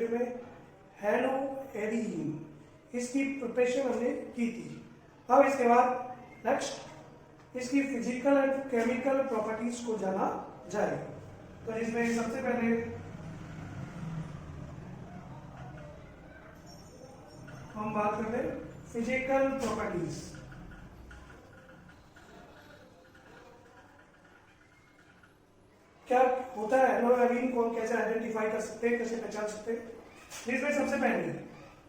Laboratory में hello arene, इसकी preparation हमने की थी। अब इसके बाद नेक्स्ट इसकी फिजिकल एंड केमिकल प्रॉपर्टीज को जाना जाए। तो इसमें सबसे पहले हम बात करते हैं फिजिकल प्रॉपर्टीज। क्या होता है हेलो एरीन को हम कैसे आइडेंटिफाई कर सकते हैं, कैसे पहचान सकते हैं? इसमें सबसे पहले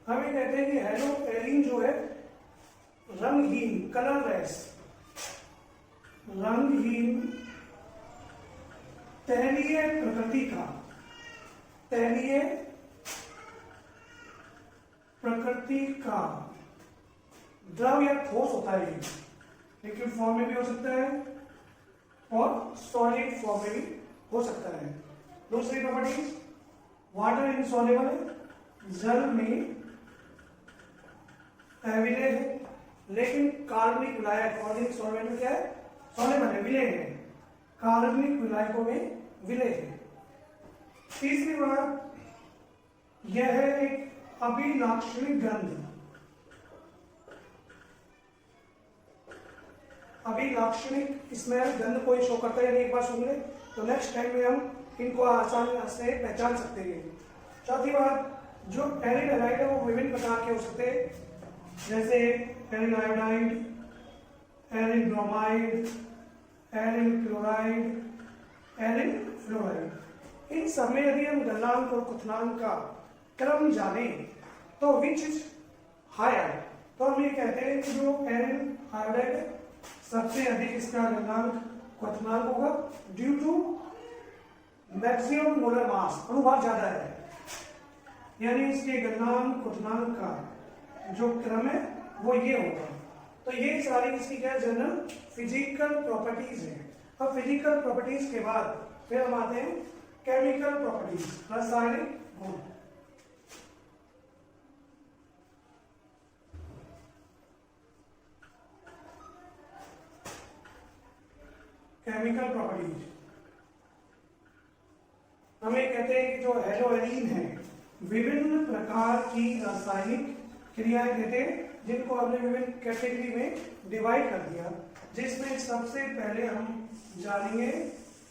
हम ये कहते हैं कि हेलो एरीन जो है रंगहीन, कलरलेस, रंगहीन तैलीय प्रकृति का, तैलीय प्रकृति का द्रव या ठोस होता है। ये लिक्विड फॉर्म में भी हो सकता है और सॉलिड फॉर्म में भी हो सकता है। दूसरी प्रॉपर्टी वाटर इनसॉल्युबल है, जल में अविलेय है, लेकिन कार्बनिक विलायक, ऑर्गेनिक सॉल्वेंट में क्या है? सॉल्युबल है, विलेय है, कार्बनिक विलायकों में विलेय है। तीसरी बात यह है एक अभिलाक्षणिक गंध, अभिलाक्षणिक स्मेल, गंध कोई शो करता है। एक बार सुन ले तो नेक्स्ट टाइम में हम इनको आसानी से पहचान सकते हैं। चौथी बात, जो एरिन हैलाइड है वो विभिन्न प्रकार के हो सकते हैं, जैसे arene iodide, arene bromide, arene chloride, arene fluoride. इन सब में यदि हम गलनांक और क्वथनांक का क्रम जाने तो विच इज हायर, तो हम ये कहते हैं कि जो एरिन आयोडाइड है सबसे अधिक इसका गलनांक क्वथनांक होगा due to maximum molar mass, अणुभार ज्यादा है, यानी इसके गलनांक क्वथनांक का जो क्रम है वो ये होगा। तो ये सारी इसकी क्या जनरल फिजिकल प्रॉपर्टीज है। अब फिजिकल प्रॉपर्टीज के बाद फिर हम आते हैं केमिकल प्रॉपर्टीज, रासायनिक गुण। केमिकल प्रॉपर्टीज हमें कहते हैं कि जो हेलो एरीन है विभिन्न प्रकार की रासायनिक क्रियाएं देते हैं, जिनको हमने विभिन्न कैटेगरी में डिवाइड कर दिया, जिसमें सबसे पहले हम जानेंगे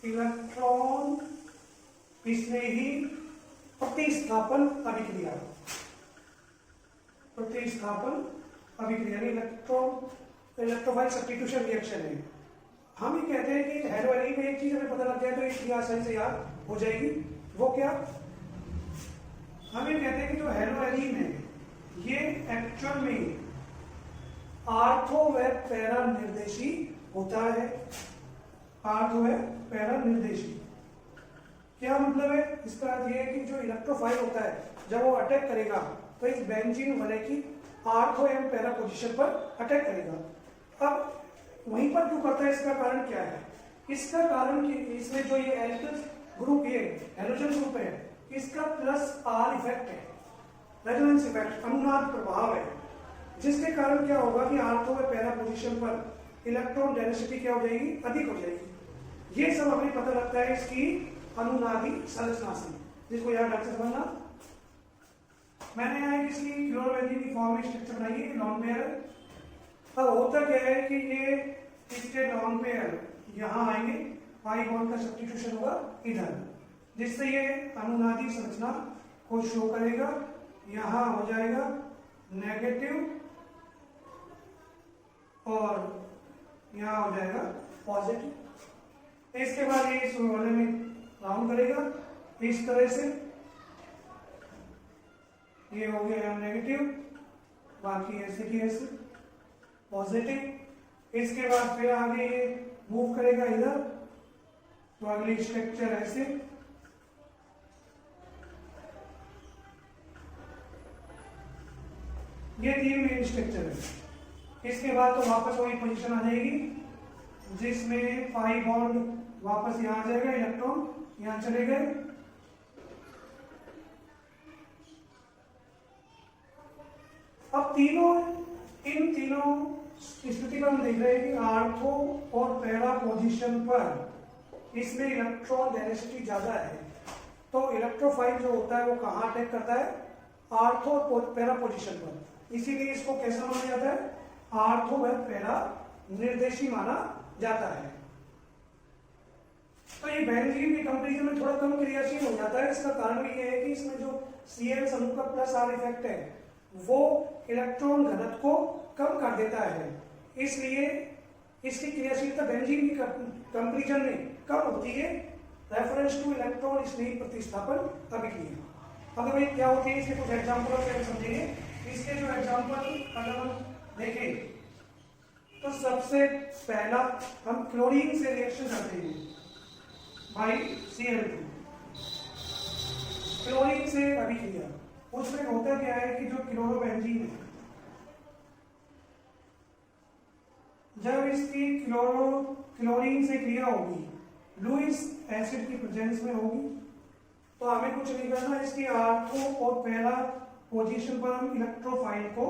इलेक्ट्रॉन स्नेही प्रतिस्थापन अभिक्रिया। प्रतिस्थापन अभिक्रिया इलेक्ट्रोफाइल सब्स्टिट्यूशन रिएक्शन है। हम ये कहते हैं कि हेलो एरीन में एक चीज हमें पता लग जाए तो एक आसानी से याद हो जाएगी, वो क्या? हम ये कहते हैं कि जो हेलो एरीन है ये एक्चुअल में आर्थो व पैरा निर्देशी होता है। आर्थो व पैरा निर्देशी क्या मतलब है? इसका अर्थ यह है कि जो इलेक्ट्रोफाइल होता है जब वो अटैक करेगा तो इस बेंजीन वलय की आर्थो एवं पैरा पोजीशन पर अटैक करेगा। अब वहीं पर क्यों करता है, इसका कारण क्या है? इसका कारण कि इसमें जो ये एल्किल ग्रुप है, हेलोजन ग्रुप है, इसका प्लस आर इफेक्ट है, रेजोनेंस इफेक्ट, अनुनाद प्रभाव है, जिसके कारण क्या होगा कि आर्थो व पैरा पोजीशन पर इलेक्ट्रॉन डेंसिटी क्या हो जाएगी? अधिक हो जाएगी। ये सब हमें पता लगता है इसकी अनुनादी संरचना से, जिसको याद ढंग से समझना। मैंने यहाँ इसकी क्लोरोबेंजीन की फॉर्म में स्ट्रक्चर बनाई है, लॉन्ग पेयर। अब होता क्या है कि ये इसके लॉन्ग पेयर यहाँ आएंगे, पाई बॉन्ड का सब्स्टिट्यूशन होगा इधर, जिससे ये अनुनादी संरचना को शो करेगा। यहाँ हो जाएगा नेगेटिव और यहाँ हो जाएगा पॉजिटिव। इसके बाद ये इस वाले में राउंड करेगा इस तरह से, ये हो गया यहाँ नेगेटिव, बाकी ऐसे की ऐसे पॉजिटिव। इसके बाद फिर आगे ये मूव करेगा इधर, तो अगली स्ट्रक्चर ऐसे, ये 3 मेन स्ट्रक्चर है। इसके बाद तो वापस वही पोजीशन आ जाएगी जिसमें पाई बॉन्ड वापस यहाँ आ जाएगा, इलेक्ट्रॉन यहाँ चले गए। अब इन तीनों स्थिति पर हम देख रहे हैं कि आर्थो और पैरा पोजीशन पर इसमें इलेक्ट्रॉन डेंसिटी ज्यादा है, तो इलेक्ट्रोफाइल जो होता है वो कहाँ अटैक करता है? आर्थो और पैरा पोजीशन पर। इसीलिए इसको कैसा माना जाता है? आर्थो व पैरा निर्देशी माना जाता है। तो ये बेंजीन के कंपैरिजन में थोड़ा कम क्रियाशील हो जाता है। इसका कारण ये है कि इसमें जो Cl समूह का प्लस R इफेक्ट है वो इलेक्ट्रॉन घनत्व को कम कर देता है, इसलिए इसकी क्रियाशीलता बेंजीन की कंपैरिजन में कम होती है रेफरेंस टू इलेक्ट्रॉन स्नेही प्रतिस्थापन अभिक्रिया। अगर भाई क्या होती है इसके कुछ एग्जाम्पल से हम समझेंगे। इसके जो एग्जाम्पल अगर हम देखें तो सबसे पहला हम क्लोरीन से रिएक्शन करते हैं भाई Cl2, क्लोरीन से अभिक्रिया। उसमें होता क्या है कि जो क्लोरोबेंजीन है, जब इसकी क्लोरीन से क्रिया होगी लुईस एसिड की प्रेजेंस में होगी, तो हमें कुछ नहीं करना, इसकी आर्थो और पैरा पोजीशन पर हम इलेक्ट्रोफाइल को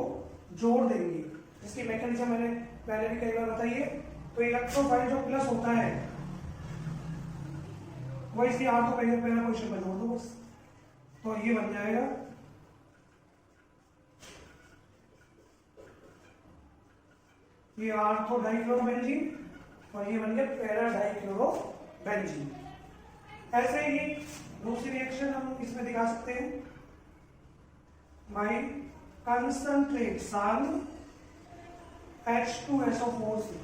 जोड़ देंगे। इसकी मैकेनिज्म मैंने पहले भी कई बार बताई है। तो इलेक्ट्रोफाइल जो प्लस होता है वो इसकी आर्थो पैरा पोजीशन पर जोड़ दो बस, तो ये बन जाएगा ये आर्थो डाइक्लोरोबेंजीन और ये बन गया पैरा डाइक्लोरोबेंजीन। ऐसे ही दूसरी रिएक्शन हम इसमें दिखा सकते हैं भाई कंसंट्रेट सांद्र H2SO4 से।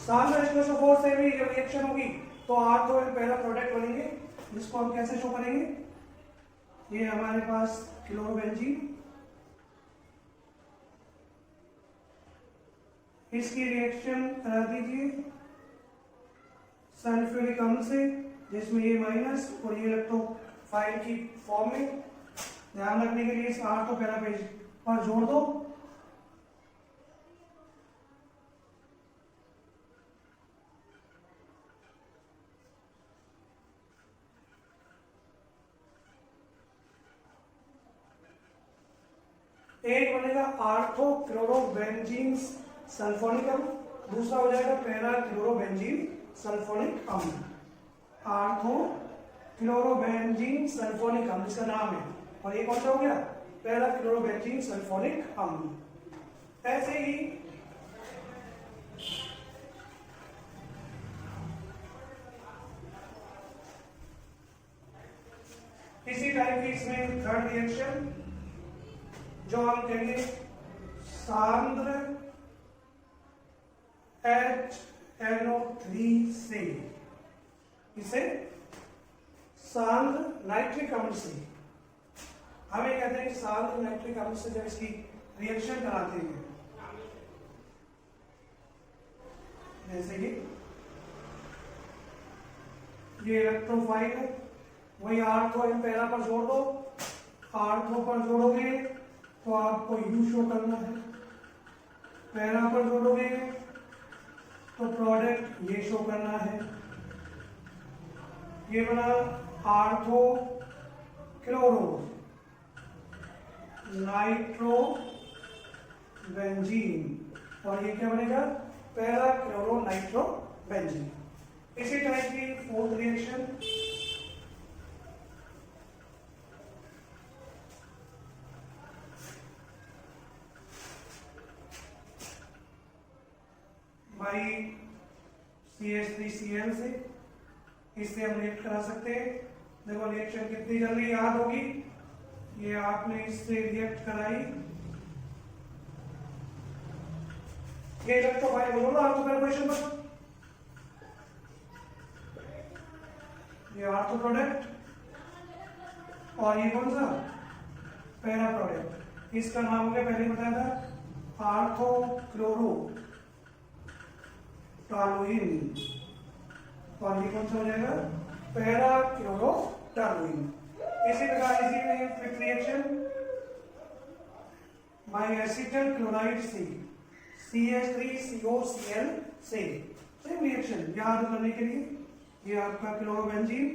सांद्र H2SO4 से भी जब रिएक्शन होगी तो आर्थो और पैरा प्रोडक्ट बनेंगे, जिसको हम कैसे शो करेंगे? ये हमारे पास क्लोरोबेंजीन, इसकी रिएक्शन करा दीजिए सल्फ्यूरिक अम्ल से, जिसमें ये माइनस और ये इलेक्ट्रोफाइल की फॉर्म में। ध्यान रखने के लिए इस आर्थो पैरा पेज पर जोड़ दो। एक बनेगा आर्थो क्लोरोबेंजीन सल्फोनिक अम्ल, दूसरा हो जाएगा पैरा क्लोरोबेंजीन सल्फोनिक अम्ल। आर्थो क्लोरोबेंजीन सल्फोनिक अम्ल इसका नाम है, और ये कौन सा हो गया? पैरा क्लोरोबेंजीन सल्फोनिक अम्ल। ऐसे ही इसी टाइप की इसमें थर्ड रिएक्शन जो हम कहेंगे सांद्र HNO3 से, इसे सांद्र नाइट्रिक अम्ल से। हमें कहते हैं कि सांद्र नाइट्रिक अम्ल से जब इसकी रिएक्शन कराते हैं, जैसे कि ये इलेक्ट्रोफाइल है, वही आर्थो एंड पैरा पर जोड़ दो। आर्थो पर जोड़ोगे तो आपको U शो करना है, पैरा पर जोड़ोगे तो प्रोडक्ट ये शो करना है। ये बना आर्थो क्लोरो नाइट्रो बेंजीन, और ये क्या बनेगा? Para chloro nitro benzene. इसी टाइप की फोर्थ रिएक्शन भाई CH3Cl से, इससे हम रिएक्ट करा सकते हैं। देखो रिएक्शन कितनी जल्दी याद होगी, ये आपने इससे रिएक्ट कराई, ये इलेक्ट्रोफाइल बोलो ना आर्थो पैरा पोजीशन पर, ये आर्थो प्रोडक्ट और ये कौन सा? Para product. इसका नाम हो गया, पहले बताया था, आर्थो क्लोरो टॉलुइन, और ये कौन सा हो जाएगा? Para chloro toluene. इसी प्रकार इसी में fifth reaction by acetyl chloride से CH3COCl से। सेम रिएक्शन याद करने के लिए, ये आपका क्लोरोबेंजीन,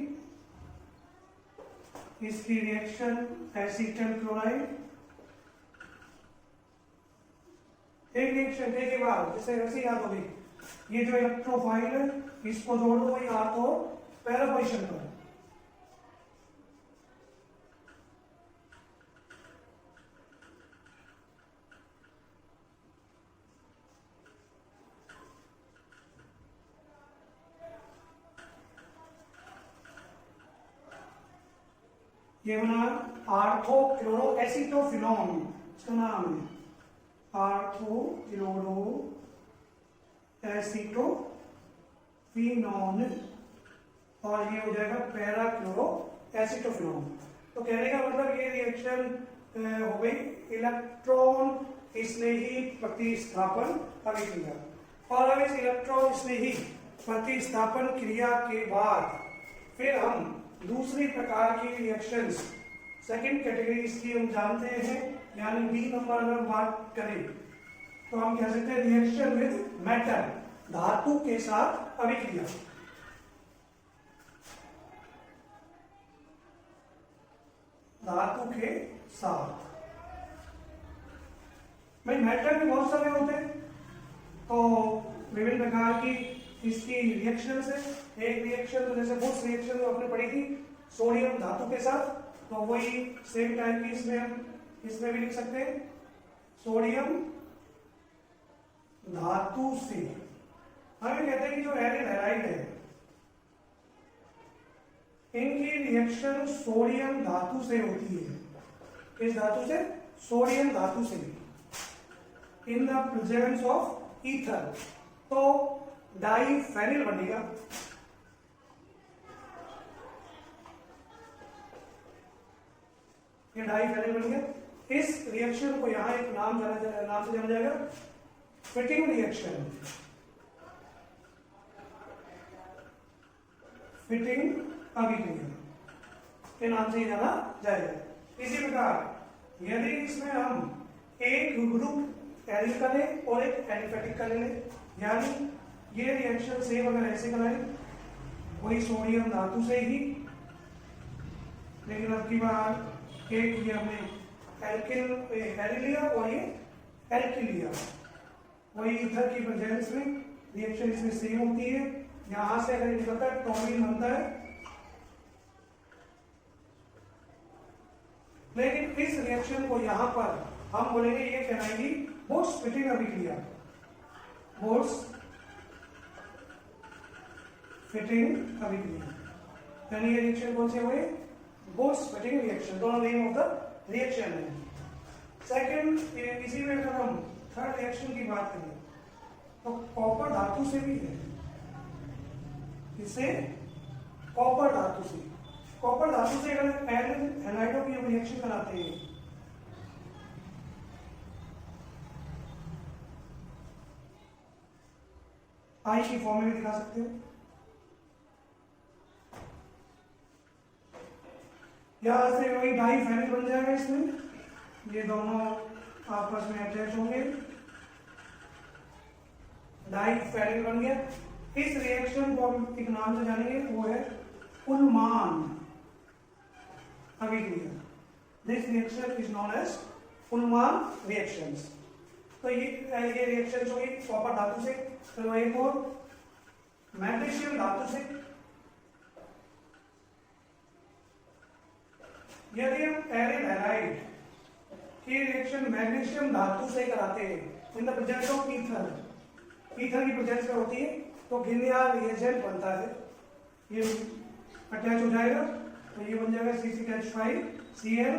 इसकी रिएक्शन एसिटल क्लोराइड, एक रिएक्शन एक ही बार, जिससे ऐसे याद होगी। ये जो इलेक्ट्रोफाइल है इसको जोड़ दो वही आर्थो पैरा पोजीशन पर, ये बना आर्थोक्लोरो एसीटोफिनोन, इसका नाम है आर्थोक्लोरो एसीटोफिनोन, और ये हो जाएगा पैराक्लोरो एसीटोफिनोन। तो कहने का मतलब ये रिएक्शन हो गई इलेक्ट्रॉन स्नेही प्रतिस्थापन अभिक्रिया। और अब इस इलेक्ट्रॉन स्नेही प्रतिस्थापन क्रिया के बाद फिर हम दूसरी प्रकार की रिएक्शंस, सेकंड कैटेगरी इसकी हम जानते हैं, यानी बी नंबर अगर हम बात करें तो हम कह सकते हैं रिएक्शन विद मेटल, धातु के साथ अभिक्रिया। धातु के साथ भाई मेटल भी बहुत सारे होते हैं, तो विभिन्न प्रकार की इसकी रिएक्शंस है। एक रिएक्शन तो जैसे बुश रिएक्शन जो आपने पढ़ी थी सोडियम धातु के साथ, तो वही सेम टाइप की इसमें भी लिख सकते हैं सोडियम धातु से। हमें कहते हैं कि जो एरिल हैलाइड है इनकी रिएक्शन सोडियम धातु से होती है। किस धातु से? सोडियम धातु से, in the presence of ether. तो डाईफेनिल बनेगा, ये डाईफेनिल बन गया। इस रिएक्शन को यहां एक नाम से जाना जाएगा फिटिंग रिएक्शन, फिटिंग अभिक्रिया के नाम से ही जाना जाएगा। इसी प्रकार यदि इसमें हम एक ग्रुप एरिल का लें और एक एलिफेटिक का ले लें, यानी ये रिएक्शन सेम अगर ऐसे कराएं वही सोडियम धातु से ही, लेकिन अब की बार एक ये हमने एरिल लिया और ये एल्किल लिया, वही ईथर की प्रेजेंस में रिएक्शन इसमें सेम होती है। यहां से अगर निकलता है टॉमिन बनता है, लेकिन इस रिएक्शन को यहां पर हम बोलेंगे, ये कहलाएगी बोर्स फिटिंग अभिक्रिया। बोर्स फिटिंग अभिक्रिया, यानी ये रिएक्शन कौन से हुए? बोर्स फिटिंग रिएक्शन, दोनों नेम ऑफ द रिएक्शन है। सेकंड, इसी में अगर हम थर्ड रिएक्शन की बात करें तो कॉपर धातु से भी है, इससे कॉपर धातु से अगर एरिल हैलाइडों की रिएक्शन कराते हैं आई की फॉर्म में भी दिखा सकते हो। यहां से वही डाईफेनिल बन जाएगा, इसमें ये दोनों आपस में अटैच होंगे, डाईफेनिल बन गया। इस रिएक्शन को हम एक नाम से जानेंगे, वो है उन्मान अभिक्रिया। This reaction is known as उन्मान रिएक्शंस। तो ये रिएक्शन होगी कॉपर धातु से, तो एक और मैग्नीशियम धातु से। यदि हम एरिल हैलाइड की रिएक्शन मैग्नीशियम धातु से कराते हैं in the presence of ether की प्रेजेंस में होती है, तो गिलिया रिएजेंट बनता है, ये अटैच हो जाएगा, तो ये बन जाएगा CH5Cl